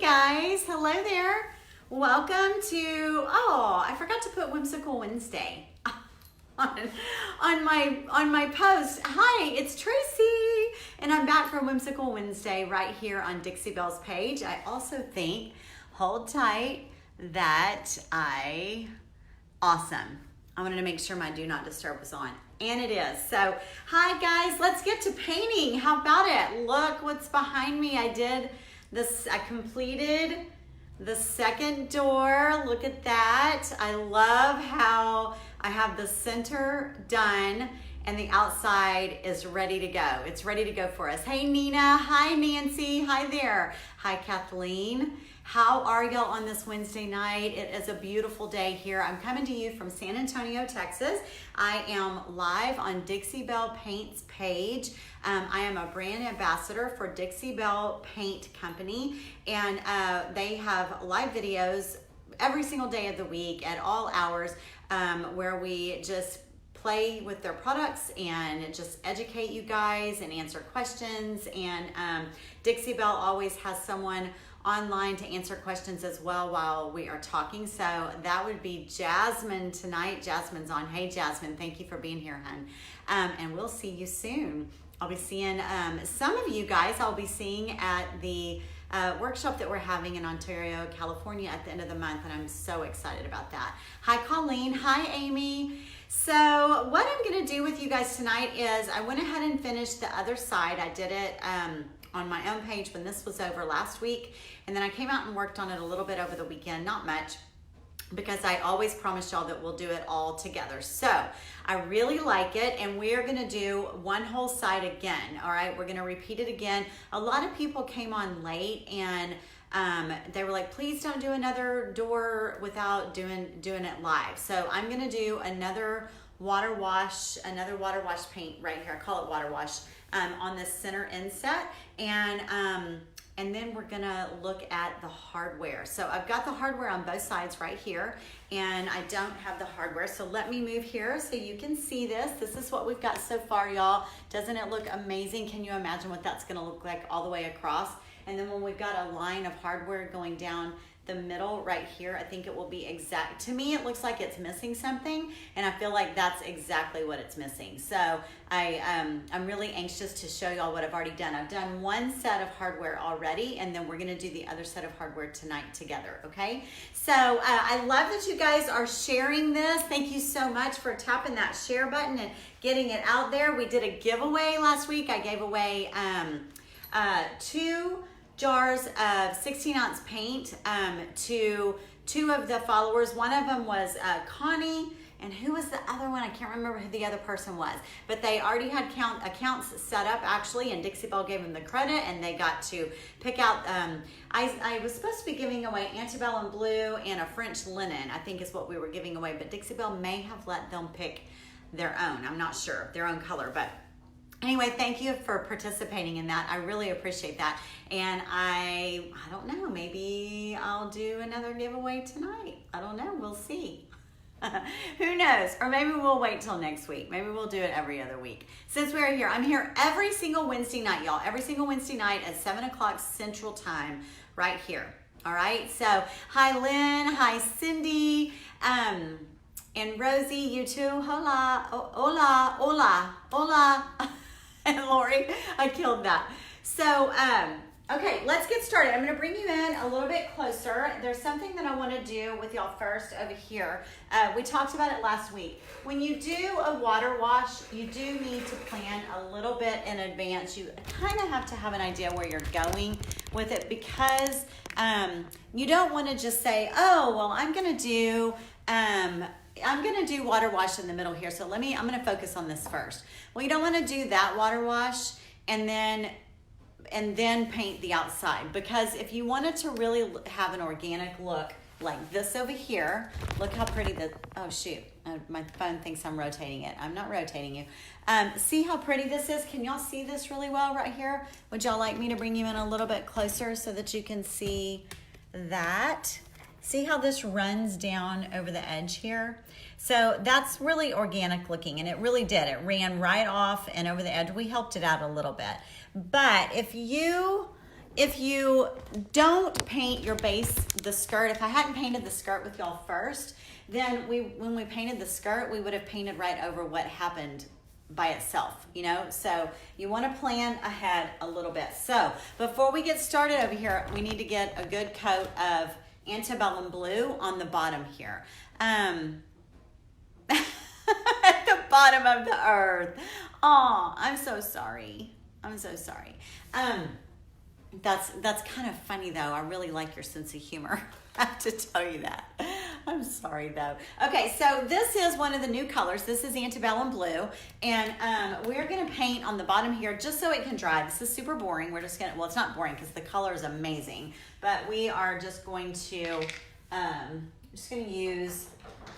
guys, hello there. Welcome to, I forgot to put Whimsical Wednesday on my post. Hi, it's Tracy, and I'm back for Whimsical Wednesday right here on Dixie Belle's page. I also think, hold tight, that awesome. I wanted to make sure my do not disturb was on, and it is. So, hi guys, let's get to painting. How about it? Look what's behind me. I completed the second door. Look at that. I love how I have the center done and the outside is ready to go. It's ready to go for us. Hey Nina, hi Nancy, hi there. Hi Kathleen. How are y'all on this Wednesday night? It is a beautiful day here. I'm coming to you from San Antonio, Texas. I am live on Dixie Belle Paint's page. I am a brand ambassador for Dixie Belle Paint Company, and they have live videos every single day of the week at all hours where we just play with their products and just educate you guys and answer questions. And Dixie Belle always has someone online to answer questions as well while we are talking. So that would be Jasmine tonight. Jasmine's on. Hey Jasmine, thank you for being here, hon. And we'll see you soon. I'll be seeing some of you guys I'll be seeing at the workshop that we're having in Ontario, California at the end of the month, and I'm so excited about that. Hi Colleen, hi Amy. So what I'm gonna do with you guys tonight is I went ahead and finished the other side. I did it on my own page when this was over last week, and then I came out and worked on it a little bit over the weekend, not much, because I always promise y'all that we'll do it all together. So I really like it, and we are gonna do one whole side again, all right? We're gonna repeat it again. A lot of people came on late, and they were like, please don't do another door without doing it live. So I'm gonna do another water wash paint right here. I call it water wash on this center inset, and then we're gonna look at the hardware. So I've got the hardware on both sides right here, and I don't have the hardware. So let me move here so you can see this. This is what we've got so far, y'all. Doesn't it look amazing? Can you imagine what that's gonna look like all the way across? And then when we've got a line of hardware going down the middle right here, I think it will be exact. To me, it looks like it's missing something, and I feel like that's exactly what it's missing. So I'm really anxious to show y'all what I've already done. I've done one set of hardware already, and then we're gonna do the other set of hardware tonight together, okay? So I love that you guys are sharing this. Thank you so much for tapping that share button and getting it out there. We did a giveaway last week. I gave away 2 jars of 16-ounce paint to 2 of the followers. One of them was Connie, and who was the other one? I can't remember who the other person was, but they already had accounts set up actually, and Dixie Belle gave them the credit, and they got to pick out, I was supposed to be giving away antebellum blue and a French linen, I think is what we were giving away, but Dixie Belle may have let them pick their own. I'm not sure, their own color, but anyway, thank you for participating in that. I really appreciate that. And I don't know, maybe I'll do another giveaway tonight. I don't know, we'll see. Who knows? Or maybe we'll wait till next week. Maybe we'll do it every other week. Since we're here, I'm here every single Wednesday night, y'all. Every single Wednesday night at 7 o'clock Central Time, right here. All right, so hi Lynn, hi Cindy, and Rosie, you too. Hola, hola, hola, hola. And Lori, I killed that. So, okay, let's get started. I'm gonna bring you in a little bit closer. There's something that I wanna do with y'all first over here. We talked about it last week. When you do a water wash, you do need to plan a little bit in advance. You kind of have to have an idea where you're going with it, because you don't wanna just say, oh, well, I'm gonna do water wash in the middle here. So I'm gonna focus on this first. Well, you don't wanna do that water wash and then paint the outside, because if you wanted to really have an organic look like this over here, look how pretty oh shoot, my phone thinks I'm rotating it. I'm not rotating you. See how pretty this is? Can y'all see this really well right here? Would y'all like me to bring you in a little bit closer so that you can see that? See how this runs down over the edge here? So that's really organic looking, and it really did. It ran right off and over the edge. We helped it out a little bit. But if you if you don't paint your base, the skirt, if I hadn't painted the skirt with y'all first, then when we painted the skirt, we would have painted right over what happened by itself, you know? So you want to plan ahead a little bit. So before we get started over here, we need to get a good coat of antebellum blue on the bottom here. At the bottom of the earth. Oh, I'm so sorry. I'm so sorry. That's kind of funny though. I really like your sense of humor. I have to tell you that. I'm sorry though. Okay, so this is one of the new colors. This is antebellum blue, and we're gonna paint on the bottom here just so it can dry. This is super boring. We're just gonna, well, it's not boring because the color is amazing, but we are just going to, use,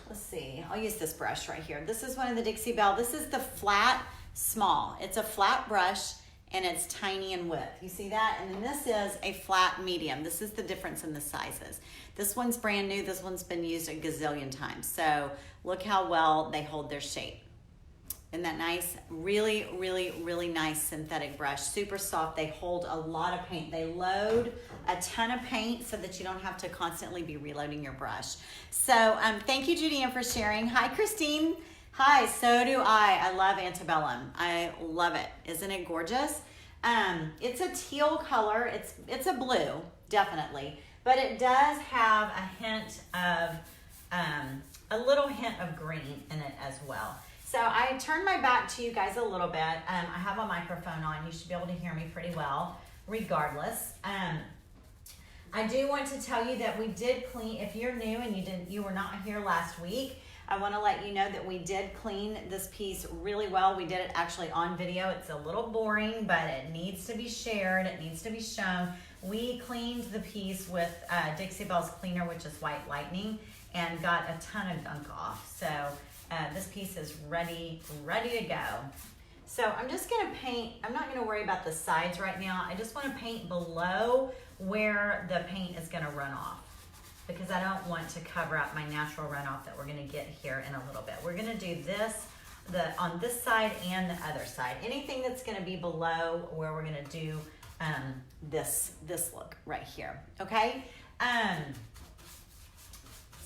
let's see, I'll use this brush right here. This is one of the Dixie Belle. This is the flat small. It's a flat brush and it's tiny in width. You see that? And then this is a flat medium. This is the difference in the sizes. This one's brand new. This one's been used a gazillion times. So look how well they hold their shape. Isn't that nice? Really, really, really nice synthetic brush. Super soft. They hold a lot of paint. They load a ton of paint so that you don't have to constantly be reloading your brush. So thank you, Judy Ann, for sharing. Hi, Christine. Hi, so do I. I love antebellum. I love it. Isn't it gorgeous? It's a teal color. It's a blue, definitely. But it does have a hint of, a little hint of green in it as well. So I turned my back to you guys a little bit. I have a microphone on. You should be able to hear me pretty well, regardless. I do want to tell you that we did clean. If you're new and you were not here last week, I want to let you know that we did clean this piece really well. We did it actually on video. It's a little boring, but it needs to be shared. It needs to be shown. We cleaned the piece with Dixie Belle's cleaner, which is White Lightning, and got a ton of gunk off. So this piece is ready to go. So I'm just gonna paint. I'm not gonna worry about the sides right now. I just want to paint below where the paint is gonna run off, because I don't want to cover up my natural runoff that we're gonna get here in a little bit. We're gonna do this on this side and the other side. Anything that's gonna be below where we're gonna do this look right here, okay?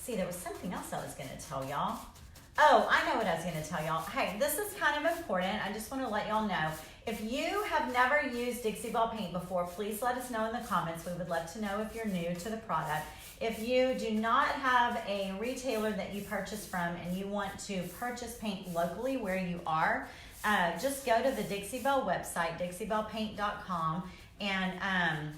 See, there was something else I was gonna tell y'all. Oh, I know what I was gonna tell y'all. Hey, this is kind of important. I just wanna let y'all know. If you have never used Dixie Belle paint before, please let us know in the comments. We would love to know if you're new to the product. If you do not have a retailer that you purchase from and you want to purchase paint locally where you are, just go to the Dixie Belle website, dixiebellepaint.com, and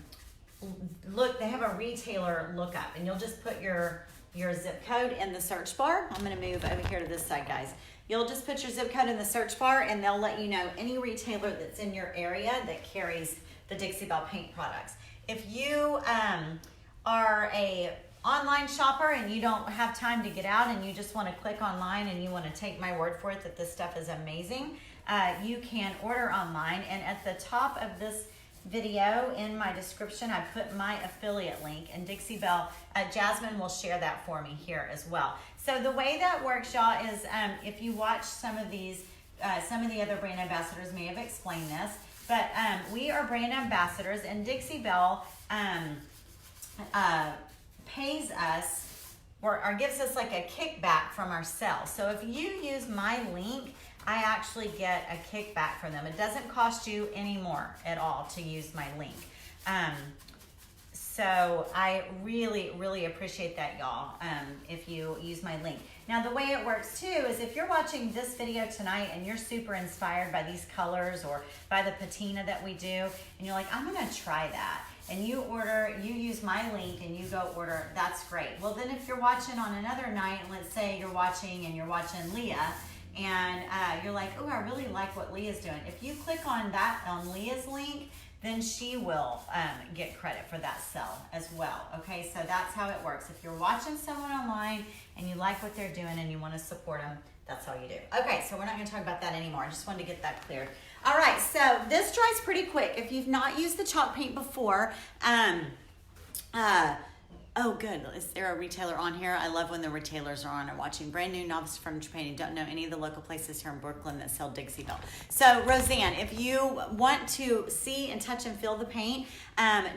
look, they have a retailer lookup, and you'll just put your zip code in the search bar. I'm gonna move over here to this side, guys. You'll just put your zip code in the search bar and they'll let you know any retailer that's in your area that carries the Dixie Belle paint products. If you are a online shopper and you don't have time to get out and you just want to click online and you want to take my word for it that this stuff is amazing, you can order online, and at the top of this video in my description I put my affiliate link, and Dixie Belle, Jasmine will share that for me here as well. So the way that works, y'all, is if you watch some of the other brand ambassadors may have explained this, but we are brand ambassadors, and Dixie Belle pays us or gives us like a kickback from our sales. So if you use my link, I actually get a kickback from them. It doesn't cost you any more at all to use my link. So I really, really appreciate that, y'all, if you use my link. Now, the way it works too is if you're watching this video tonight and you're super inspired by these colors or by the patina that we do, and you're like, I'm gonna try that, and you use my link and you go order, that's great. Well, then if you're watching on another night, and let's say you're watching Leah, and you're like, oh, I really like what Leah's doing. If you click on Leah's link, then she will get credit for that sell as well. Okay, so that's how it works. If you're watching someone online and you like what they're doing and you want to support them, that's how you do. Okay, so we're not going to talk about that anymore. I just wanted to get that cleared. All right, so this dries pretty quick. If you've not used the chalk paint before, Oh, good. Is there a retailer on here? I love when the retailers are on and watching. Brand new novice furniture painting. Don't know any of the local places here in Brooklyn that sell Dixie Belle. So, Roseanne, if you want to see and touch and feel the paint,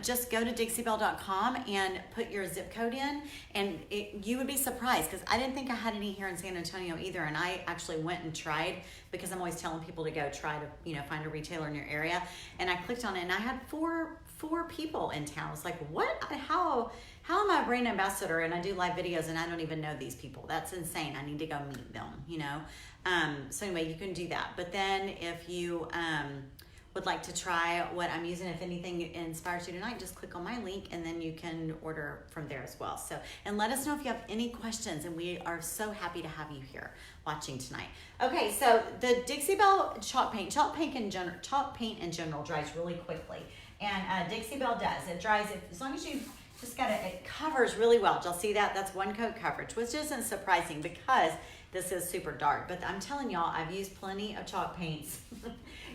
just go to dixiebelle.com and put your zip code in, and you would be surprised because I didn't think I had any here in San Antonio either, and I actually went and tried because I'm always telling people to go try to find a retailer in your area, and I clicked on it and I had four people in town. I was like, what? How am I a brand ambassador and I do live videos and I don't even know these people? That's insane. I need to go meet them, So anyway, you can do that. But then if you would like to try what I'm using, if anything inspires you tonight, just click on my link and then you can order from there as well. So, and let us know if you have any questions, and we are so happy to have you here watching tonight. Okay, so the Dixie Belle chalk paint in general dries really quickly. And Dixie Belle does. It dries, as long as you just it covers really well. Y'all see that? That's one coat coverage, which isn't surprising because this is super dark. But I'm telling y'all, I've used plenty of chalk paints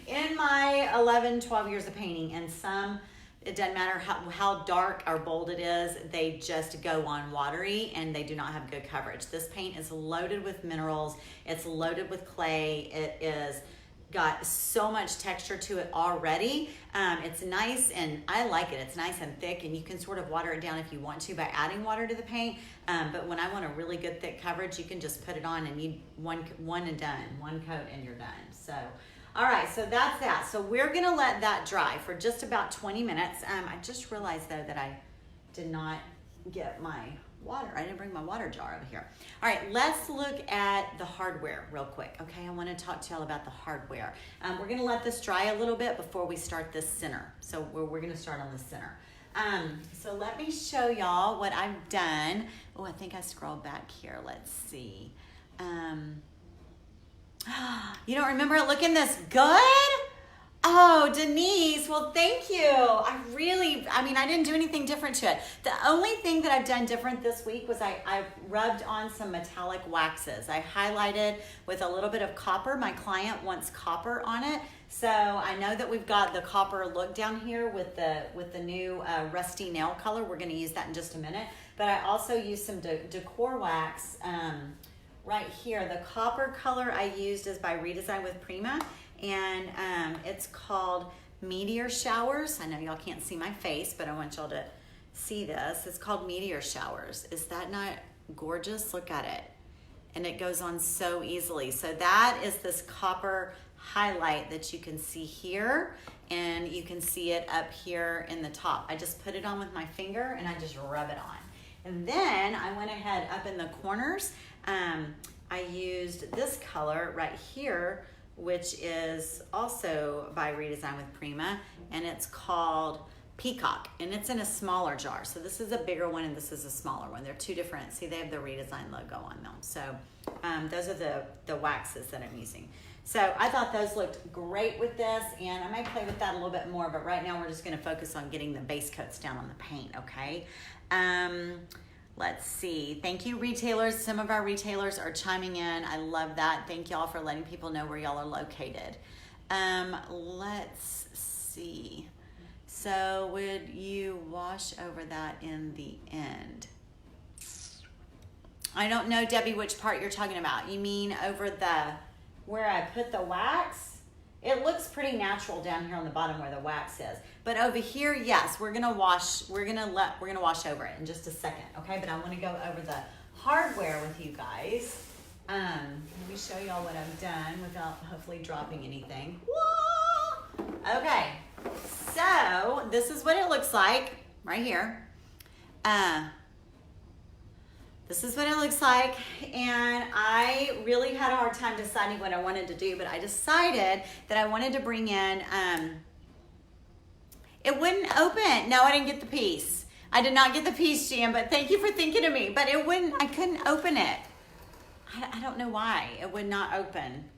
in my 11, 12 years of painting. And some, it doesn't matter how dark or bold it is, they just go on watery and they do not have good coverage. This paint is loaded with minerals. It's loaded with clay. It is got so much texture to it already. It's nice, and I like it. It's nice and thick, and you can sort of water it down if you want to by adding water to the paint. But when I want a really good thick coverage, you can just put it on and you one and done, one coat and you're done. So, all right, so that's that. So we're gonna let that dry for just about 20 minutes. I just realized though that I did not get my water. I didn't bring my water jar over here. All right, let's look at the hardware real quick. Okay, I want to talk to y'all about the hardware. We're going to let this dry a little bit before we start this center. So we're going to start on the center. So let me show y'all what I've done. Oh, I think I scrolled back here. Let's see. You don't remember it looking this good? Oh, Denise, well, thank you. I didn't do anything different to it. The only thing that I've done different this week was I rubbed on some metallic waxes. I highlighted with a little bit of copper. My client wants copper on it. So I know that we've got the copper look down here with the new rusty nail color. We're gonna use that in just a minute. But I also used some decor wax right here. The copper color I used is by Redesign with Prima. And it's called Meteor Showers. I know y'all can't see my face, but I want y'all to see this. It's called Meteor Showers. Is that not gorgeous? Look at it. And it goes on so easily. So that is this copper highlight that you can see here, and you can see it up here in the top. I just put it on with my finger and I just rub it on. And then I went ahead up in the corners. I used this color right here, which is also by Redesign with Prima, and it's called Peacock, and it's in a smaller jar. So this is a bigger one and this is a smaller one. They're two different. See, they have the Redesign logo on them. So those are the waxes that I'm using. So I thought those looked great with this, and I may play with that a little bit more, but right now we're just gonna focus on getting the base coats down on the paint, okay? Let's see. Thank you, retailers. Some of our retailers are chiming in. I love that. Thank y'all for letting people know where y'all are located. Let's see. So would you wash over that in the end? I don't know, Debbie, which part you're talking about. You mean over where I put the wax? It looks pretty natural down here on the bottom where the wax is. But over here, yes, we're gonna wash over it in just a second, okay? But I wanna go over the hardware with you guys. Let me show y'all what I've done without hopefully dropping anything. Whoa! Okay, so this is what it looks like right here. This is what it looks like, and I really had a hard time deciding what I wanted to do, but I decided that I wanted to bring in, it wouldn't open. No, I didn't get the piece. I did not get the piece, Jan, but thank you for thinking of me, but I couldn't open it. I don't know why it would not open.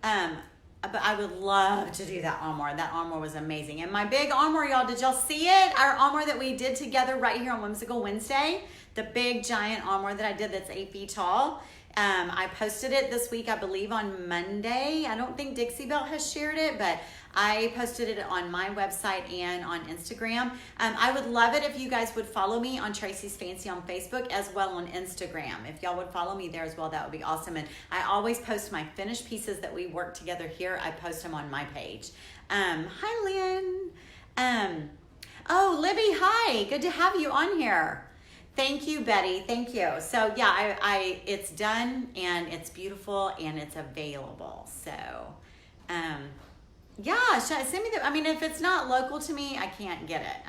But I would love to do that armoire. That armoire was amazing. And my big armoire, y'all, did y'all see it? Our armoire that we did together right here on Whimsical Wednesday. The big giant armoire that I did that's 8 feet tall. I posted it this week, I believe on Monday. I don't think Dixie Belle has shared it, but I posted it on my website and on Instagram. I would love it if you guys would follow me on Tracey's Fancy on Facebook as well on Instagram. If y'all would follow me there as well, that would be awesome. And I always post my finished pieces that we work together here. I post them on my page. Hi, Lynn. Oh, Libby, hi. Good to have you on here. Thank you, Betty. Thank you. So yeah, it's done and it's beautiful and it's available. So, yeah, send me I mean, if it's not local to me, I can't get it.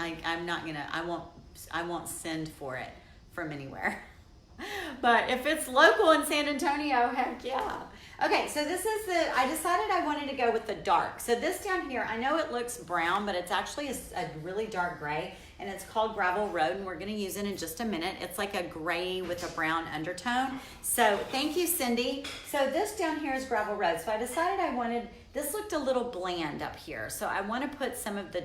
I won't send for it from anywhere. But if it's local in San Antonio, heck yeah. Okay, so this is I decided I wanted to go with the dark. So this down here, I know it looks brown, but it's actually a really dark gray. And it's called Gravel Road, and we're gonna use it in just a minute. It's like a gray with a brown undertone. So thank you, Cindy. So this down here is Gravel Road. So I decided this looked a little bland up here. So I wanna put some of the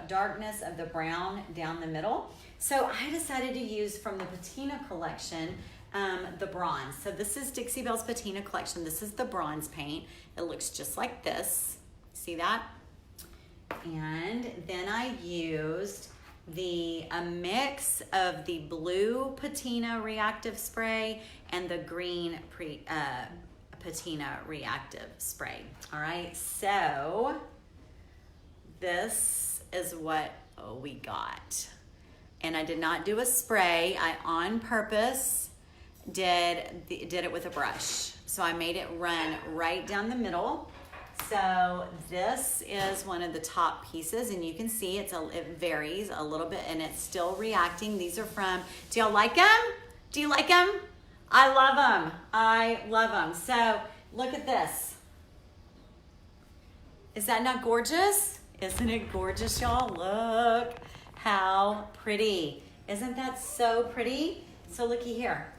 darkness of the brown down the middle. So I decided to use from the patina collection, the bronze. So this is Dixie Belle's patina collection. This is the bronze paint. It looks just like this. See that? And then I used a mix of the blue patina reactive spray and the green patina reactive spray. All right, so this is what we got. And I did not do a spray. I on purpose did it with a brush. So I made it run right down the middle. So this is one of the top pieces, and you can see it varies a little bit, and it's still reacting. These are from, do y'all like them? Do you like them? I love them. I love them. So look at this. Is that not gorgeous? Isn't it gorgeous, y'all? Look how pretty. Isn't that so pretty? So looky here.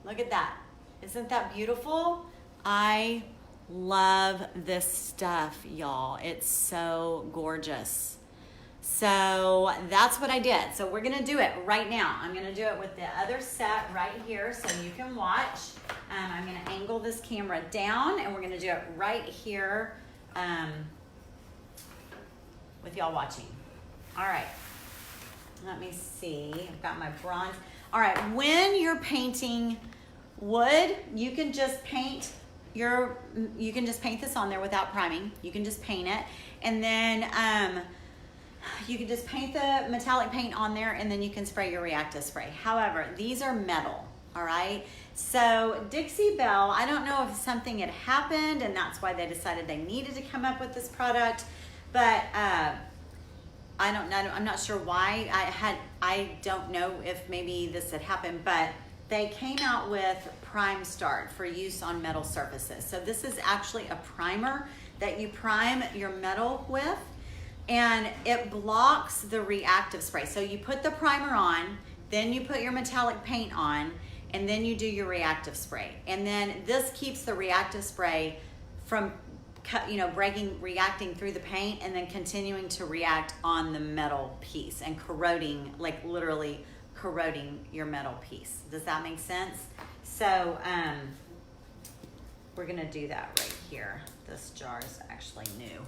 Look at that. Isn't that beautiful? I love this stuff, y'all. It's so gorgeous. So that's what I did. So we're gonna do it right now. I'm gonna do it with the other set right here so you can watch. I'm gonna angle this camera down and we're gonna do it right here with y'all watching. All right, let me see. I've got my bronze. All right, when you're painting wood, you can just paint this on there without priming. You can just paint it, and then you can just paint the metallic paint on there, and then you can spray your reactive spray. However, these are metal, all right? So Dixie Belle, I don't know if something had happened and that's why they decided they needed to come up with this product, but I don't know, I'm not sure why. I don't know if maybe this had happened, but they came out with Prime Start for use on metal surfaces. So this is actually a primer that you prime your metal with, and it blocks the reactive spray. So you put the primer on, then you put your metallic paint on, and then you do your reactive spray. And then this keeps the reactive spray from reacting through the paint and then continuing to react on the metal piece and corroding, like literally corroding your metal piece. Does that make sense? So we're gonna do that right here. This jar is actually new.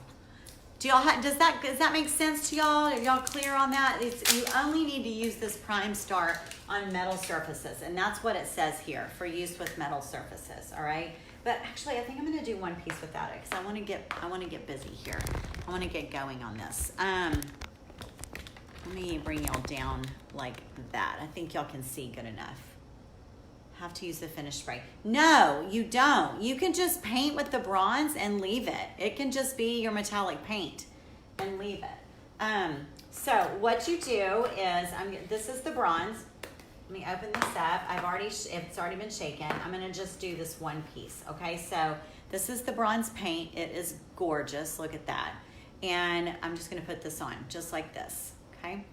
Do y'all does that make sense to y'all? Are y'all clear on that? You only need to use this Prime Start on metal surfaces, and that's what it says here, for use with metal surfaces, all right? But actually, I think I'm gonna do one piece without it because I wanna get busy here. I wanna get going on this. Let me bring y'all down like that. I think y'all can see good enough. Have to use the finish spray. No, you don't. You can just paint with the bronze and leave it. It can just be your metallic paint and leave it. So what you do is, this is the bronze. Let me open this up. It's already been shaken. I'm gonna just do this one piece, okay? So this is the bronze paint. It is gorgeous, look at that. And I'm just gonna put this on, just like this, okay?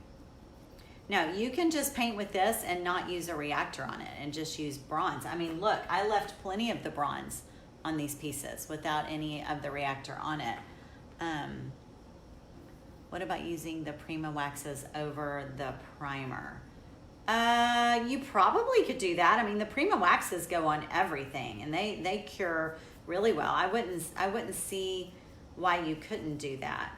Now, you can just paint with this and not use a reactor on it and just use bronze. I mean, look, I left plenty of the bronze on these pieces without any of the reactor on it. What about using the Prima waxes over the primer? You probably could do that. I mean, the Prima waxes go on everything, and they cure really well. I wouldn't see why you couldn't do that.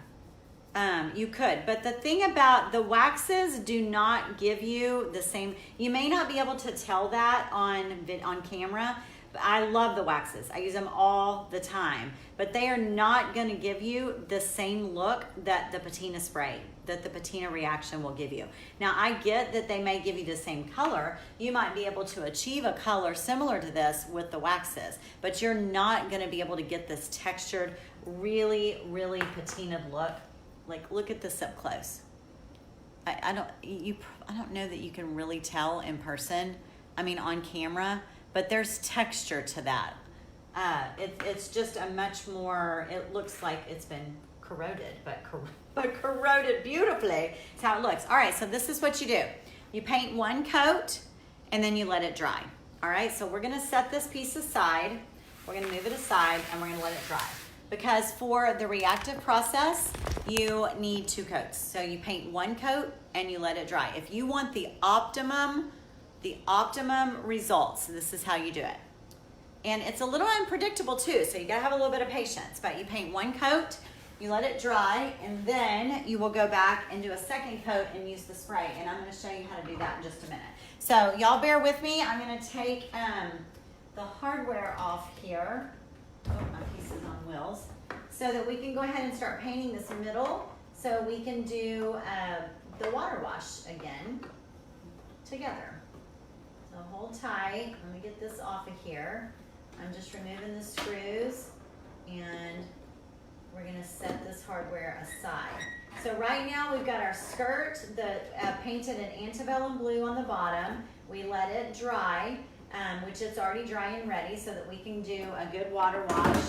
You could, but the thing about the waxes do not give you the same. You may not be able to tell that on camera. But I love the waxes. I use them all the time, but they are not going to give you the same look that the patina spray, that the patina reaction will give you. Now, I get that they may give you the same color. You might be able to achieve a color similar to this with the waxes, but you're not going to be able to get this textured, really, really patinaed look. Like, look at this up close. I don't know that you can really tell in person. I mean, on camera, but there's texture to that. It's just a much more. It looks like it's been corroded, but corroded beautifully. That's how it looks. All right, so this is what you do. You paint one coat, and then you let it dry. All right, so we're gonna set this piece aside. We're gonna move it aside, and we're gonna let it dry. Because for the reactive process, you need 2 coats. So you paint one coat and you let it dry. If you want the optimum results, this is how you do it. And it's a little unpredictable too, so you gotta have a little bit of patience. But you paint one coat, you let it dry, and then you will go back and do a second coat and use the spray. And I'm gonna show you how to do that in just a minute. So y'all bear with me. I'm gonna take the hardware off here. Oh, my piece is on wheels. So that we can go ahead and start painting this middle, so we can do the water wash again together. So hold tight. Let me get this off of here. I'm just removing the screws, and we're gonna set this hardware aside. So right now we've got our skirt that painted in antebellum blue on the bottom. We let it dry, which it's already dry and ready, so that we can do a good water wash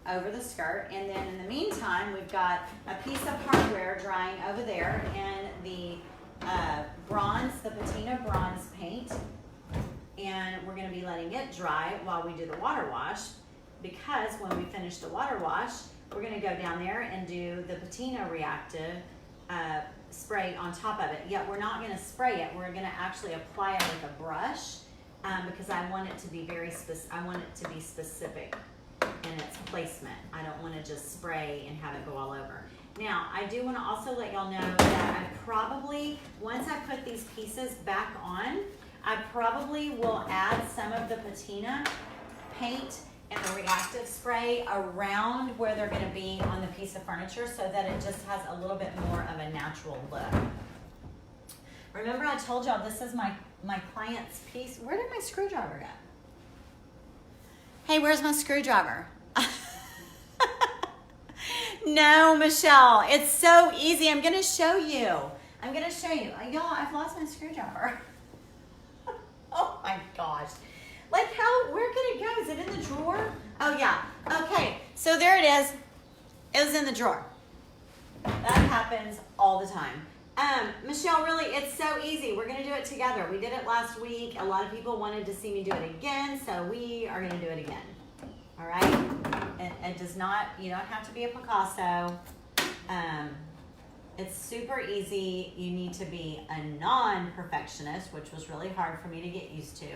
over the skirt. And then in the meantime, we've got a piece of hardware drying over there, and the the patina bronze paint, and we're going to be letting it dry while we do the water wash, because when we finish the water wash, we're going to go down there and do the patina reactive spray on top of it. Yet we're not going to spray it. We're going to actually apply it with a brush, because I want it to be specific in its placement. I don't want to just spray and have it go all over. Now, I do want to also let y'all know that I probably, once I put these pieces back on, I probably will add some of the patina paint and the reactive spray around where they're going to be on the piece of furniture, so that it just has a little bit more of a natural look. Remember, I told y'all this is my client's piece. Where did my screwdriver go? Hey, where's my screwdriver? No, Michelle, it's so easy. I'm gonna show you. Y'all, I've lost my screwdriver. Oh my gosh. Like where could it go? Is it in the drawer? Oh yeah, okay, so there it is. It was in the drawer. That happens all the time. Michelle, really, it's so easy. We're gonna do it together. We did it last week. A lot of people wanted to see me do it again, so we are gonna do it again. All right? It does not, you don't have to be a Picasso. It's super easy. You need to be a non-perfectionist, which was really hard for me to get used to,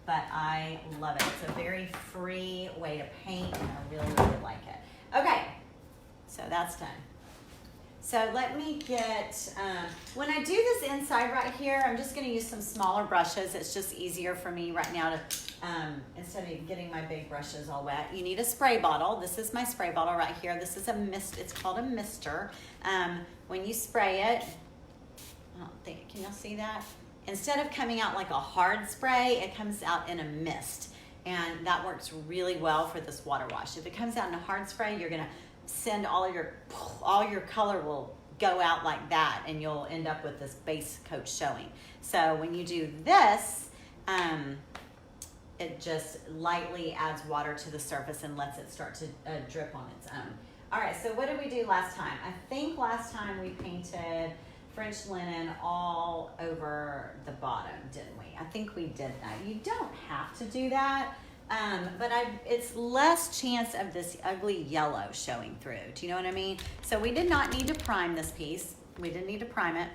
but I love it. It's a very free way to paint, and I really, really like it. Okay, so that's done. So let me get, when I do this inside right here, I'm just gonna use some smaller brushes. It's just easier for me right now to, instead of getting my big brushes all wet. You need a spray bottle. This is my spray bottle right here. This is a mist, it's called a mister. When you spray it, I don't think, can y'all see that? Instead of coming out like a hard spray, it comes out in a mist. And that works really well for this water wash. If it comes out in a hard spray, you're gonna send all your color will go out like that, and you'll end up with this base coat showing. So when you do this, it just lightly adds water to the surface and lets it start to drip on its own. All right, so what did we do last time? I think last time we painted French linen all over the bottom, didn't we? I think we did that. You don't have to do that. But it's less chance of this ugly yellow showing through. Do you know what I mean? So we did not need to prime this piece. We didn't need to prime it.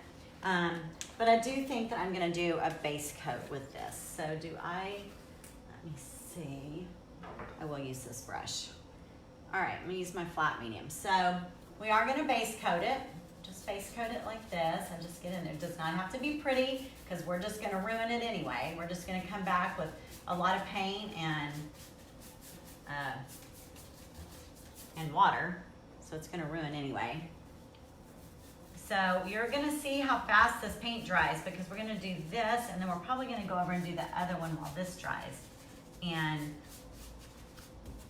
But I do think that I'm gonna do a base coat with this. So let me see. I will use this brush. All right, I'm gonna use my flat medium. So we are gonna base coat it. Just base coat it like this and just get in there. It does not have to be pretty because we're just gonna ruin it anyway. We're just gonna come back with a lot of paint and water. So it's gonna ruin anyway. So you're gonna see how fast this paint dries because we're gonna do this and then we're probably gonna go over and do the other one while this dries. And,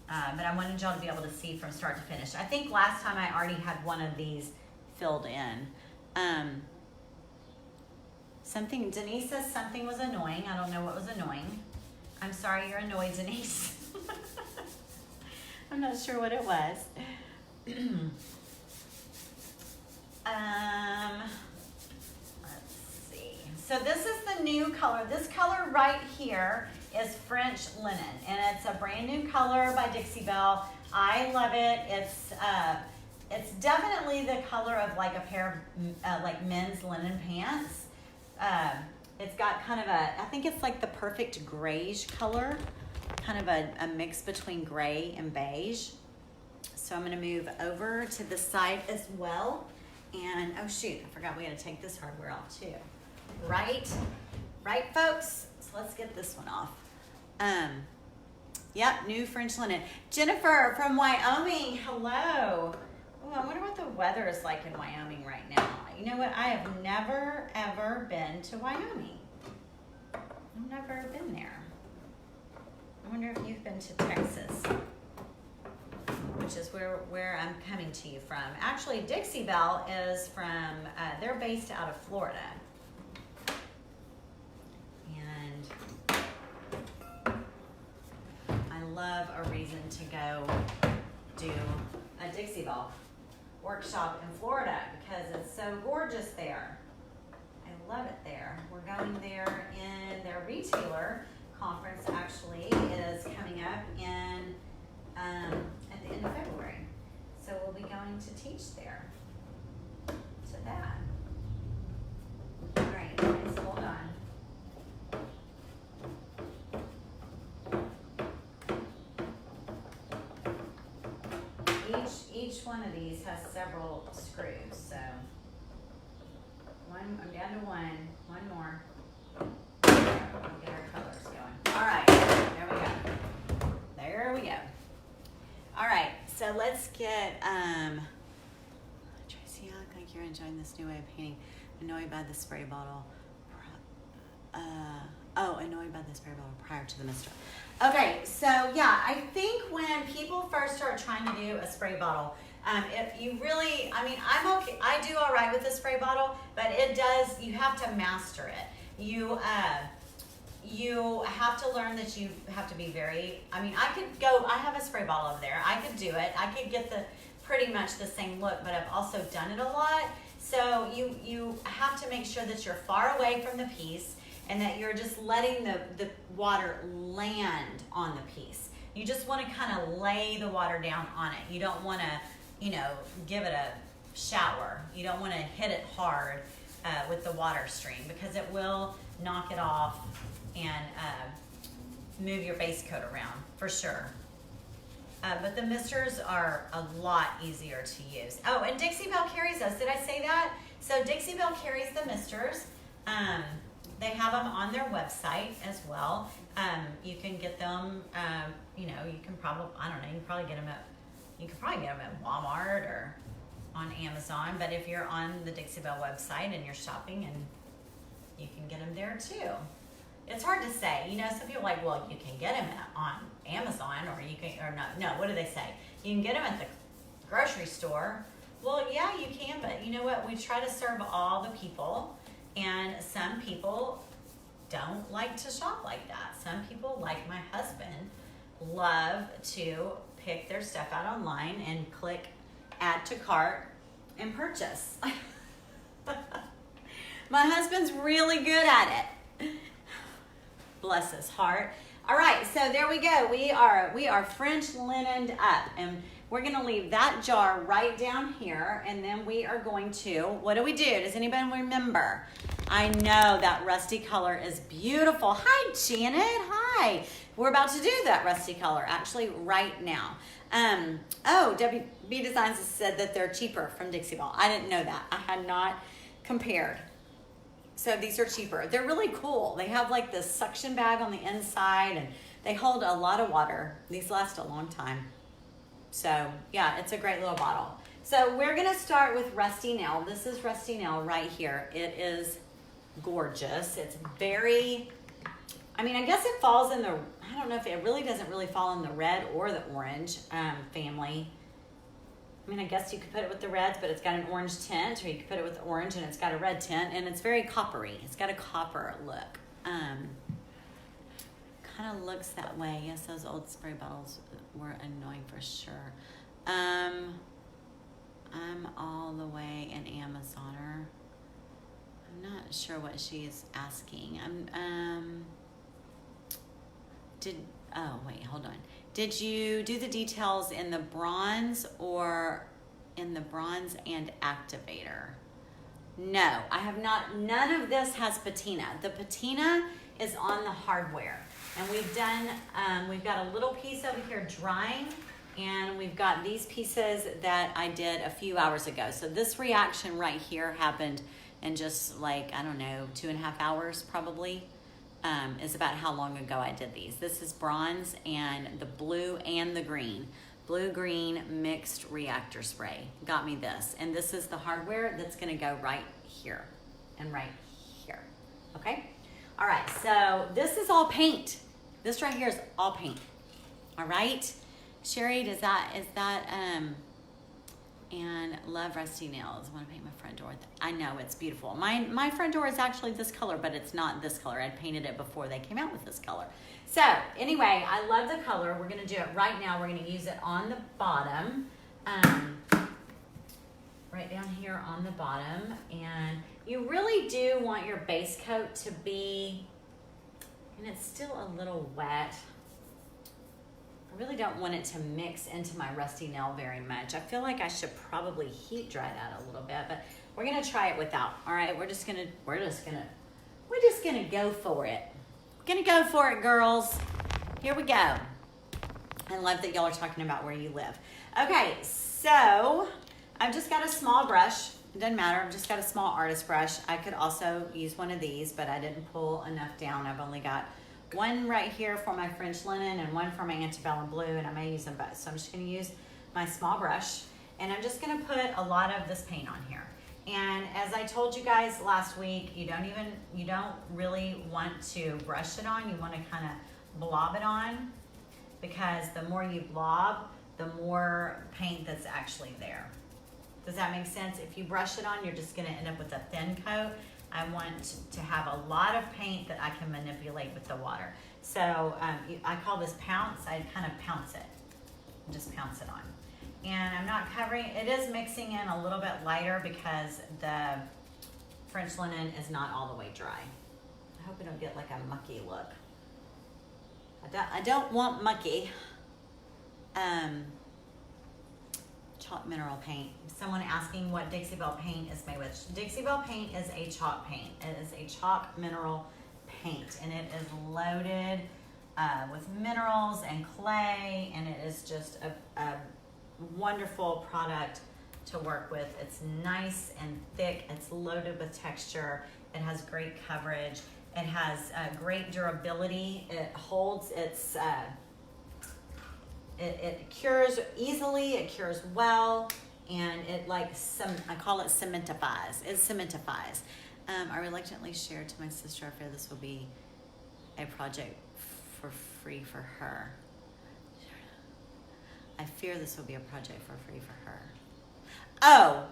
but I wanted y'all to be able to see from start to finish. I think last time I already had one of these filled in. Denise says something was annoying. I don't know what was annoying. I'm sorry you're annoyed, Denise. I'm not sure what it was. Let's see. So this is the new color. This color right here is French linen, and it's a brand new color by Dixie Belle. I love it. It's definitely the color of like a pair of like men's linen pants. It's got kind of I think it's like the perfect grayish color, kind of a mix between gray and beige. So I'm gonna move over to the side as well. And oh shoot, I forgot we gotta take this hardware off too. Right folks? So let's get this one off. Yep, new French linen. Jennifer from Wyoming, hello. Oh, I wonder what the weather is like in Wyoming right now. You know what, I have never ever been to Wyoming. I've never been there. I wonder if you've been to Texas, which is where I'm coming to you from. Actually, Dixie Belle is from, they're based out of Florida. And I love a reason to go do a Dixie Belle workshop in Florida because it's so gorgeous there. I love it there. We're going there in their retailer conference actually is coming up in at the end of February. So we'll be going to teach there to that. All right, guys, hold on. Each one of these has several screws, so I'm down to one more. We'll get our colors going. All right, there we go. All right, so let's get, Tracy, I look like you're enjoying this new way of painting. Annoyed by the spray bottle. Annoyed by the spray bottle prior to the mister. Okay, so yeah, I think when people first start trying to do a spray bottle, if you really, I'm okay, I do all right with the spray bottle, but you have to master it. You have to learn that you have to be very, I have a spray bottle over there. I could do it. I could get pretty much the same look, but I've also done it a lot. So you have to make sure that you're far away from the piece and that you're just letting the water land on the piece. You just want to kind of lay the water down on it. You don't want to, give it a shower. You don't want to hit it hard with the water stream because it will knock it off and move your base coat around for sure. But the misters are a lot easier to use. Oh, and Dixie Belle carries those. Did I say that? So Dixie Belle carries the misters. They have them on their website as well. You can get them, you can probably, you can probably get them at Walmart or on Amazon. But if you're on the Dixie Belle website and you're shopping, and you can get them there too. It's hard to say. Some people are like, well, you can get them on Amazon no, what do they say? You can get them at the grocery store. Well, yeah, you can, but you know what? We try to serve all the people, and some people don't like to shop like that. Some people, like my husband, love to pick their stuff out online and click add to cart and purchase. My husband's really good at it. Bless his heart. All right, so there we go. We are French linened up, and We're gonna leave that jar right down here, and then we are going to, what do? Does anybody remember? I know that rusty color is beautiful. Hi, Janet, hi. We're about to do that rusty color, actually, right now. Oh, WB Designs has said that they're cheaper from Dixie Belle. I didn't know that. I had not compared. So these are cheaper. They're really cool. They have like this suction bag on the inside, and they hold a lot of water. These last a long time. So yeah, it's a great little bottle. So we're gonna start with Rusty Nail. This is Rusty Nail right here. It is gorgeous. It's very, I mean, I guess it falls in the, I don't know if it really doesn't really fall in the red or the orange family. I mean, I guess you could put it with the reds, but it's got an orange tint, or you could put it with the orange and it's got a red tint, and it's very coppery. It's got a copper look. Kind of looks that way. Yes, those old spray bottles were annoying for sure. I'm all the way an Amazoner. I'm not sure what she is asking. Oh wait, hold on. Did you do the details in the bronze or in the bronze and activator? No, I have not. None of this has patina. The patina is on the hardware. And we've done, we've got a little piece over here drying, and we've got these pieces that I did a few hours ago. So this reaction right here happened in just like, I don't know, 2.5 hours probably, is about how long ago I did these. This is bronze and the blue and the green. Blue-green mixed reactor spray got me this. And this is the hardware that's gonna go right here and right here, okay? All right, so this is all paint. This right here is all paint. All right, Sherry, is that and love rusty nails. I want to paint my front door. I know it's beautiful. My front door is actually this color, but it's not this color. I painted it before they came out with this color. So anyway, I love the color. We're gonna do it right now. We're gonna use it on the bottom. Right down here on the bottom, and you really do want your base coat to be, and it's still a little wet. I really don't want it to mix into my rusty nail very much. I feel like I should probably heat dry that a little bit, but we're gonna try it without. All right, we're just gonna go for it. We're gonna go for it, girls. Here we go. I love that y'all are talking about where you live. Okay, so I've just got a small brush. It doesn't matter. I've just got a small artist brush. I could also use one of these, but I didn't pull enough down. I've only got one right here for my French linen and one for my antebellum blue, and I may use them both. So I'm just going to use my small brush, and I'm just going to put a lot of this paint on here. And as I told you guys last week, you don't really want to brush it on. You want to kind of blob it on, because the more you blob, the more paint that's actually there. Does that make sense? If you brush it on, you're just gonna end up with a thin coat. I want to have a lot of paint that I can manipulate with the water. So I call this pounce. I kind of pounce it, just pounce it on. And I'm not covering, it is mixing in a little bit lighter because the French linen is not all the way dry. I hope I don't get like a mucky look. I don't want mucky. Chalk mineral paint. Someone asking what Dixie Belle paint is made with. Dixie Belle paint is a chalk paint. It is a chalk mineral paint, and it is loaded with minerals and clay, and it is just a wonderful product to work with. It's nice and thick. It's loaded with texture. It has great coverage. It has great durability. It holds its it cures easily, it cures well, and it I call it cementifies. It cementifies. I reluctantly shared to my sister, I fear this will be a project for free for her. I fear this will be a project for free for her. Oh,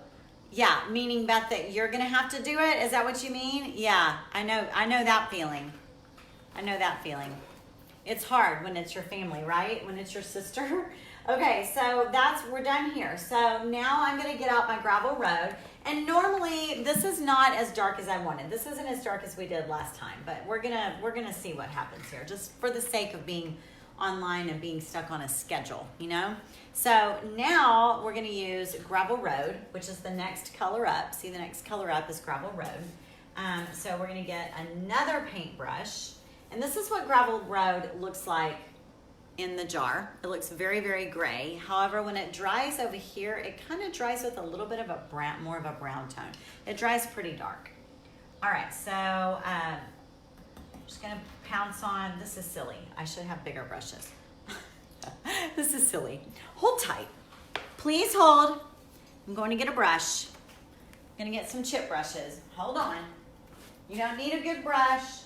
yeah, meaning Beth that you're gonna have to do it? Is that what you mean? Yeah, I know that feeling. I know that feeling. It's hard when it's your family, right? When it's your sister. Okay, so we're done here. So now I'm gonna get out my gravel road. And normally this is not as dark as I wanted. This isn't as dark as we did last time, but we're gonna see what happens here, just for the sake of being online and being stuck on a schedule, you know? So now we're gonna use Gravel Road, which is the next color up. See, the next color up is Gravel Road. So we're gonna get another paintbrush. And this is what Gravel Road looks like in the jar. It looks very, very gray. However, when it dries over here, it kind of dries with a little bit of a brown, more of a brown tone. It dries pretty dark. All right, so I'm just gonna pounce on, this is silly. I should have bigger brushes. This is silly. Hold tight. Please hold. I'm going to get a brush. I'm gonna get some chip brushes. Hold on. You don't need a good brush.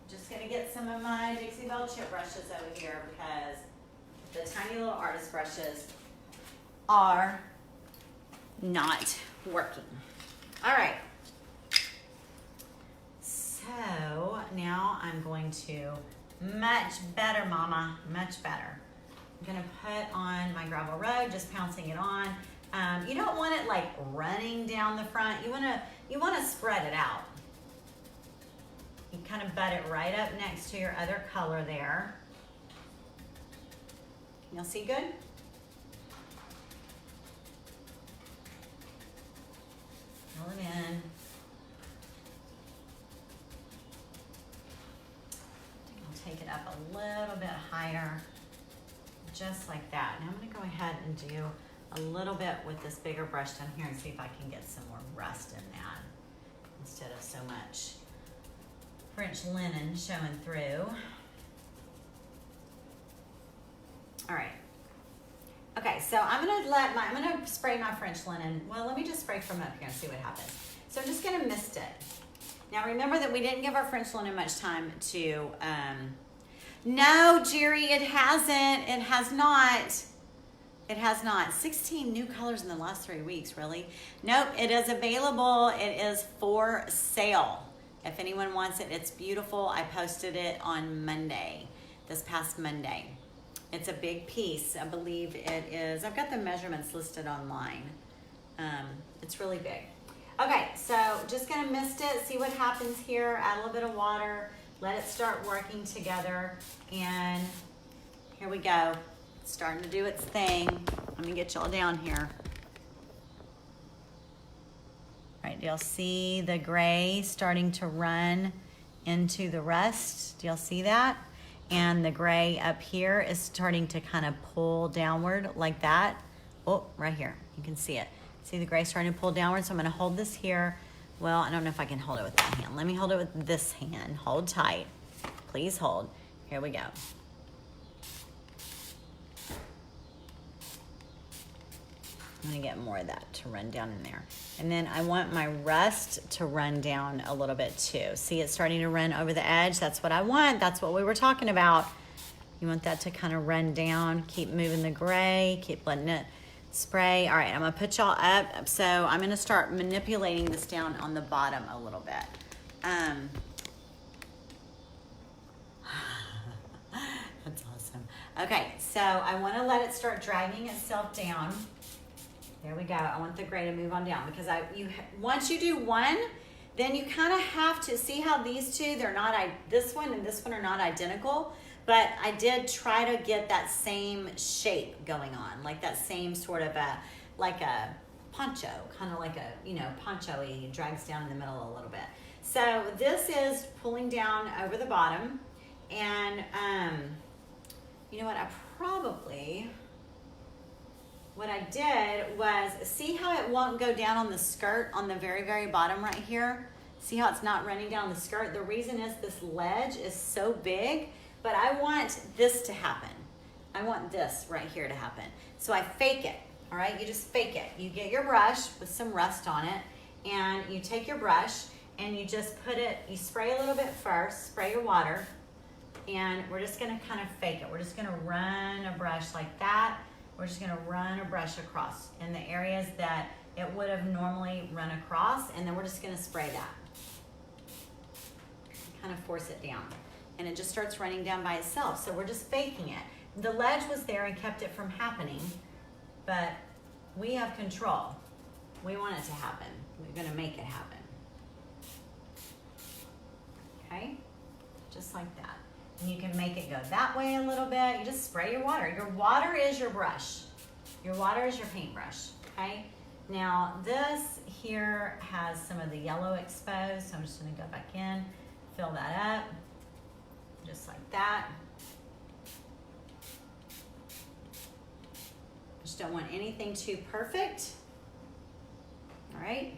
Just gonna get some of my Dixie Belle chip brushes over here because the tiny little artist brushes are not working. All right. So now I'm going to, much better, mama, much better. I'm gonna put on my Gravel Road, just pouncing it on. You don't want it like running down the front. You wanna spread it out. You kind of butt it right up next to your other color there. You'll see good? Fill it in. I'll take it up a little bit higher, just like that. Now I'm gonna go ahead and do a little bit with this bigger brush down here and see if I can get some more rust in that instead of so much French linen showing through. All right. Okay, so I'm gonna spray my French linen. Well, let me just spray from up here and see what happens. So I'm just gonna mist it. Now remember that we didn't give our French linen much time to, no, Jerry, it hasn't. It has not. It has not. 16 new colors in the last 3 weeks, really? Nope, it is available. It is for sale. If anyone wants it, it's beautiful. I posted it on Monday, this past Monday. It's a big piece. I believe it is. I've got the measurements listed online. It's really big. Okay, so just gonna mist it, see what happens here. Add a little bit of water, let it start working together, and here we go. It's starting to do its thing. Let me get y'all down here. All right, do y'all see the gray starting to run into the rust? Do y'all see that? And the gray up here is starting to kind of pull downward like that. Oh, right here, you can see it. See the gray starting to pull downward? So I'm gonna hold this here. Well, I don't know if I can hold it with that hand. Let me hold it with this hand. Hold tight, please hold. Here we go. I'm gonna get more of that to run down in there. And then I want my rust to run down a little bit too. See, it's starting to run over the edge. That's what I want. That's what we were talking about. You want that to kind of run down. Keep moving the gray, keep letting it spray. All right, I'm gonna put y'all up. So I'm gonna start manipulating this down on the bottom a little bit. That's awesome. Okay, so I wanna let it start dragging itself down. There we go. I want the gray to move on down because once you do one, then you kind of have to see how these two, they're not, this one and this one are not identical, but I did try to get that same shape going on, like that same sort of like a poncho, kind of like a, poncho-y, drags down in the middle a little bit. So this is pulling down over the bottom, and you know what, what I did was, see how it won't go down on the skirt on the very, very bottom right here? See how it's not running down the skirt? The reason is this ledge is so big, but I want this to happen. I want this right here to happen. So I fake it, all right? You just fake it. You get your brush with some rust on it, and you take your brush and you just put it, you spray a little bit first, spray your water, and we're just gonna kind of fake it. We're just gonna run a brush like that. We're just gonna run a brush across in the areas that it would have normally run across, and then we're just gonna spray that. Kind of force it down. And it just starts running down by itself, so we're just faking it. The ledge was there and kept it from happening, but we have control. We want it to happen. We're gonna make it happen. Okay? Just like that. And you can make it go that way a little bit. You just spray your water. Your water is your brush. Your water is your paintbrush, okay? Now this here has some of the yellow exposed, so I'm just gonna go back in, fill that up, just like that. Just don't want anything too perfect. All right,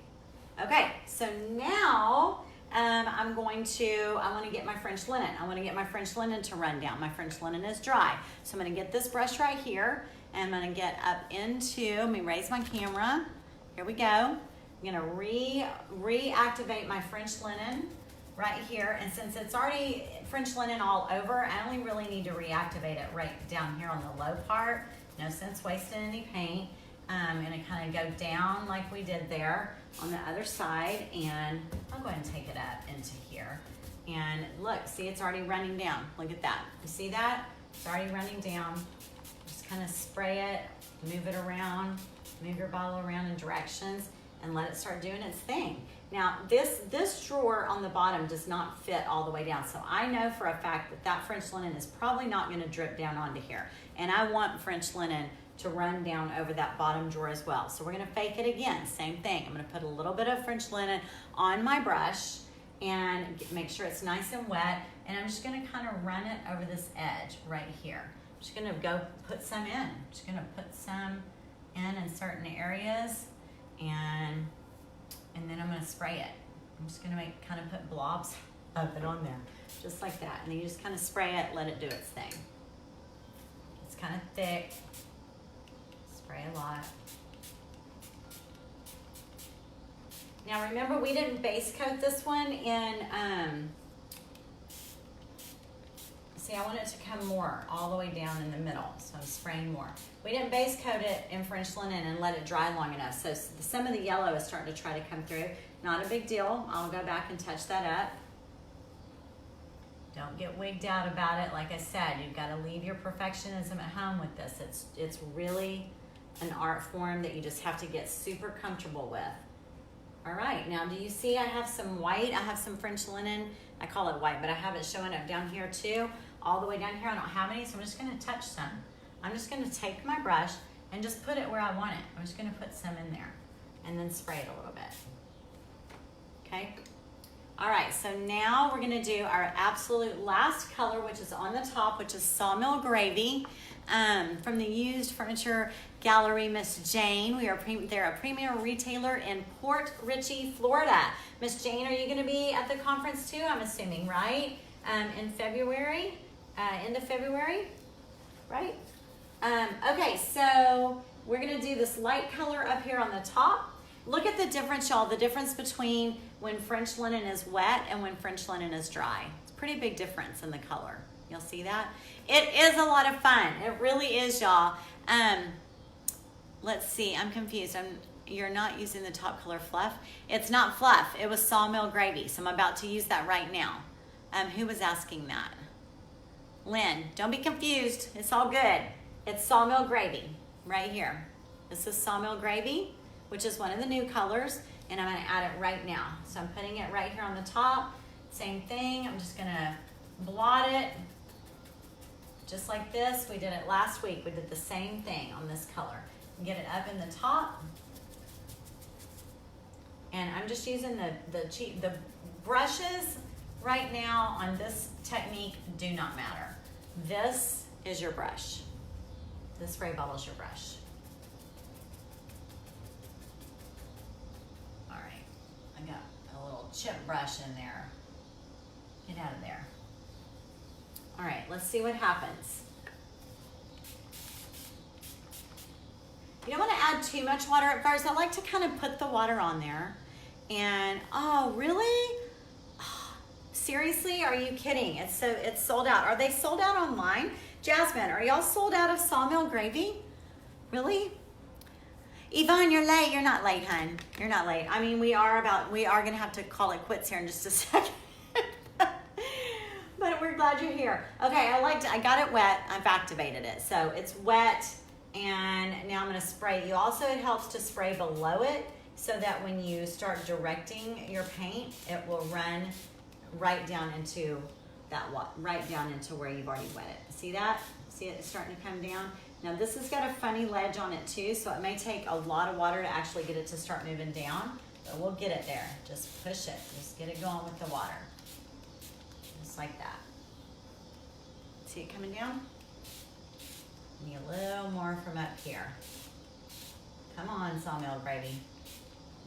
okay, so now I want to get my French linen. I want to get my French linen to run down. My French linen is dry. So I'm going to get this brush right here, and I'm going to get up into, let me raise my camera. Here we go. I'm going to reactivate my French linen right here. And since it's already French linen all over, I only really need to reactivate it right down here on the low part. No sense wasting any paint. I'm going to kind of go down like we did there on the other side, and I'll go ahead and take it up into here. And look, see, it's already running down. Look at that. You see that? It's already running down. Just kind of spray it, move it around, move your bottle around in directions, and let it start doing its thing. Now, this drawer on the bottom does not fit all the way down, so I know for a fact that that French linen is probably not going to drip down onto here. And I want French linen to run down over that bottom drawer as well. So we're gonna fake it again, same thing. I'm gonna put a little bit of French linen on my brush and make sure it's nice and wet. And I'm just gonna kind of run it over this edge right here. I'm just gonna go put some in. I'm just gonna put some in certain areas, and then I'm gonna spray it. I'm just gonna kind of put blobs of it on there, just like that. And then you just kind of spray it, let it do its thing. It's kind of thick. Spray a lot. Now remember, we didn't base coat this one in, see, I want it to come more all the way down in the middle, so I'm spraying more. We didn't base coat it in French linen and let it dry long enough, so some of the yellow is starting to try to come through. Not a big deal. I'll go back and touch that up. Don't get wigged out about it. Like I said, you've got to leave your perfectionism at home with this. It's really an art form that you just have to get super comfortable with. All right, now do you see I have some white? I have some French linen. I call it white, but I have it showing up down here too. All the way down here, I don't have any, so I'm just gonna touch some. I'm just gonna take my brush and just put it where I want it. I'm just gonna put some in there and then spray it a little bit. Okay? All right, so now we're gonna do our absolute last color, which is on the top, which is Sawmill Gravy, from the Used Furniture Gallery, Miss Jane. They're a premier retailer in Port Richey, Florida. Miss Jane, are you gonna be at the conference too? I'm assuming, right? In February, end of February, right? Okay, so we're gonna do this light color up here on the top. Look at the difference, y'all, the difference between when French linen is wet and when French linen is dry. It's a pretty big difference in the color. You'll see that? It is a lot of fun. It really is, y'all. Let's see, I'm confused. You're not using the top color fluff? It's not fluff, it was Sawmill Gravy, so I'm about to use that right now. Who was asking that? Lynn, don't be confused, it's all good. It's Sawmill Gravy, right here. This is Sawmill Gravy, which is one of the new colors, and I'm gonna add it right now. So I'm putting it right here on the top. Same thing, I'm just gonna blot it, just like this. We did it last week. We did the same thing on this color. Get it up in the top. And I'm just using the brushes right now on this technique do not matter. This is your brush. The spray bottle is your brush. All right, I got a little chip brush in there. Get out of there. All right, let's see what happens. You don't want to add too much water at first. I like to kind of put the water on there. And, oh, really? Oh, seriously? Are you kidding? It's sold out. Are they sold out online? Jasmine, are y'all sold out of Sawmill Gravy? Really? Yvonne, you're late. You're not late, hun. You're not late. I mean, we are going to have to call it quits here in just a second. But we're glad you're here. Okay, I got it wet. I've activated it. So it's wet, and now I'm gonna spray. It helps to spray below it so that when you start directing your paint, it will run right down into that right down into where you've already wet it. See that? See it starting to come down? Now this has got a funny ledge on it too, so it may take a lot of water to actually get it to start moving down, but we'll get it there. Just push it, just get it going with the water. Just like that. See it coming down? Need a little more from up here. Come on, sawmill gravy.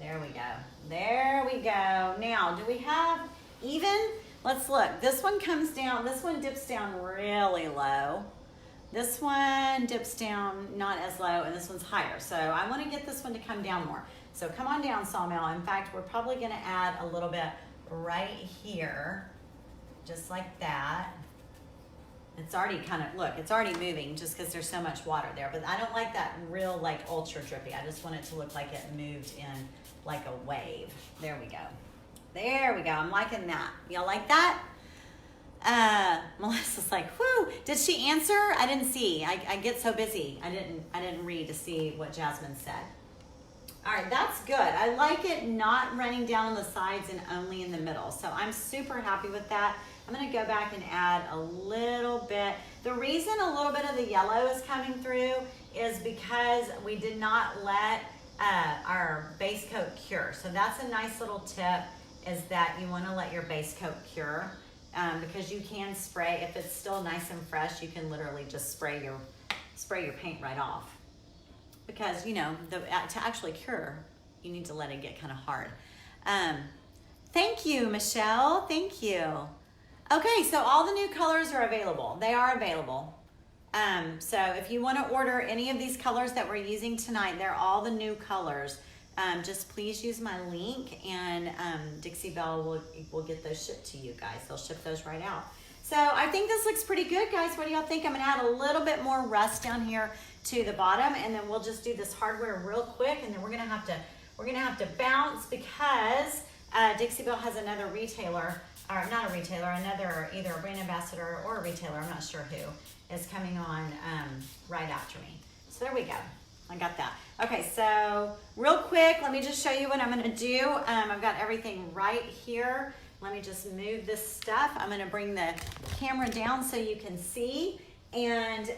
There we go. There we go. Now, do we have even? Let's look. This one comes down. This one dips down really low. This one dips down not as low, and this one's higher. So I want to get this one to come down more. So come on down, sawmill. In fact, we're probably going to add a little bit right here, just like that. It's already kind of, look, it's already moving just because there's so much water there. But I don't like that real, like, ultra drippy. I just want it to look like it moved in like a wave. There we go. There we go. I'm liking that. Y'all like that? Melissa's like, whoo, did she answer? I didn't see. I get so busy. I didn't read to see what Jasmine said. All right, that's good. I like it not running down on the sides and only in the middle. So I'm super happy with that. I'm gonna go back and add a little bit. The reason a little bit of the yellow is coming through is because we did not let our base coat cure. So that's a nice little tip, is that you wanna let your base coat cure because you can spray, if it's still nice and fresh, you can literally just spray your paint right off. Because, you know, to actually cure, you need to let it get kind of hard. Thank you, Michelle, thank you. Okay, so all the new colors are available. They are available. So if you want to order any of these colors that we're using tonight, they're all the new colors. Just please use my link, and Dixie Belle will get those shipped to you guys. They'll ship those right out. So I think this looks pretty good, guys. What do y'all think? I'm gonna add a little bit more rust down here to the bottom, and then we'll just do this hardware real quick, and then we're gonna have to bounce because Dixie Belle has another retailer. Or not a retailer, another either a brand ambassador or a retailer, I'm not sure who, is coming on right after me. So there we go, I got that. Okay, so real quick, let me just show you what I'm gonna do. I've got everything right here. Let me just move this stuff. I'm gonna bring the camera down so you can see. And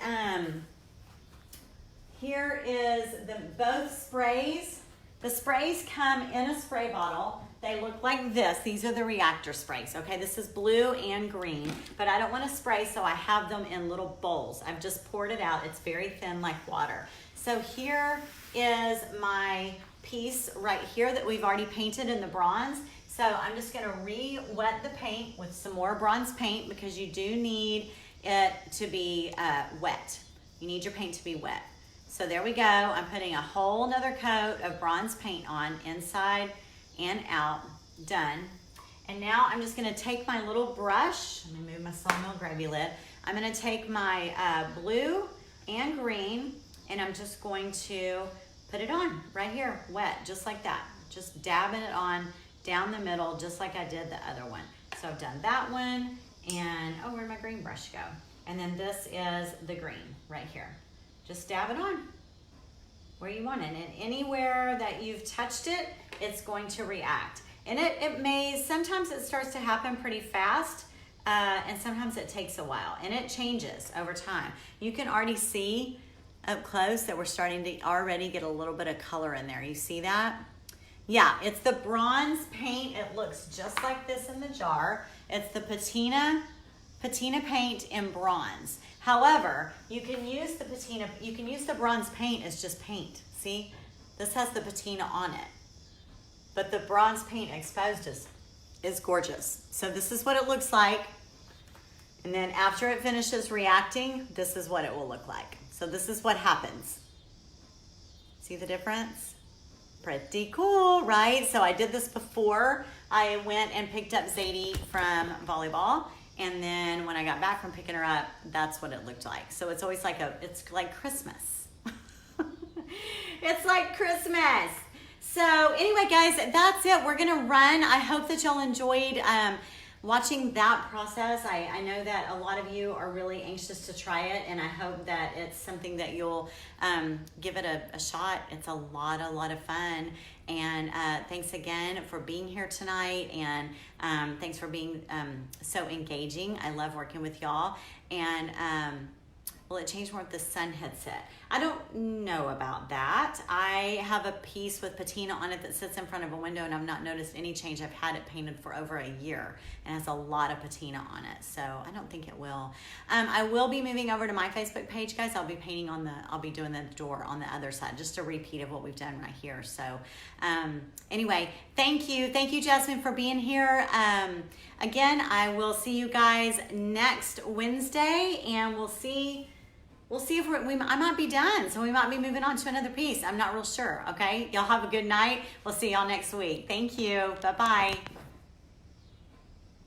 here is both sprays. The sprays come in a spray bottle. They look like this. These are the reactor sprays, okay? This is blue and green, but I don't want to spray, so I have them in little bowls. I've just poured it out. It's very thin like water. So here is my piece right here that we've already painted in the bronze. So I'm just gonna re-wet the paint with some more bronze paint because you do need it to be wet. You need your paint to be wet. So there we go. I'm putting a whole nother coat of bronze paint on inside and out, done. And now I'm just gonna take my little brush, let me move my sawmill gravy lid. I'm gonna take my blue and green, and I'm just going to put it on right here, wet, just like that. Just dabbing it on down the middle, just like I did the other one. So I've done that one, and oh, where'd my green brush go? And then this is the green right here. Just dab it on where you want it, and anywhere that you've touched it, it's going to react. And it may, sometimes it starts to happen pretty fast, and sometimes it takes a while, and it changes over time. You can already see up close that we're starting to already get a little bit of color in there. You see that? Yeah, it's the bronze paint. It looks just like this in the jar. It's the patina paint in bronze. However, you can use the patina, you can use the bronze paint as just paint. See, this has the patina on it, but the bronze paint exposed is gorgeous. So this is what it looks like. And then after it finishes reacting, this is what it will look like. So this is what happens. See the difference? Pretty cool, right? So I did this before I went and picked up Zadie from volleyball. And then when I got back from picking her up, that's what it looked like. So it's always like it's like Christmas. It's like Christmas. So anyway, guys, that's it. We're gonna run. I hope that y'all enjoyed watching that process. I know that a lot of you are really anxious to try it, and I hope that it's something that you'll give it a shot. It's a lot of fun. And thanks again for being here tonight, and thanks for being so engaging. I love working with y'all. And Will it change more if the sun hits it? I don't know about that. I have a piece with patina on it that sits in front of a window, and I've not noticed any change. I've had it painted for over a year and has a lot of patina on it, so I don't think it will. I will be moving over to my Facebook page, guys. I'll be painting I'll be doing the door on the other side, just a repeat of what we've done right here. So anyway, thank you, Jasmine, for being here. Again, I will see you guys next Wednesday, and we'll see if I might be done, so we might be moving on to another piece. I'm not real sure, okay? Y'all have a good night. We'll see y'all next week. Thank you. Bye-bye.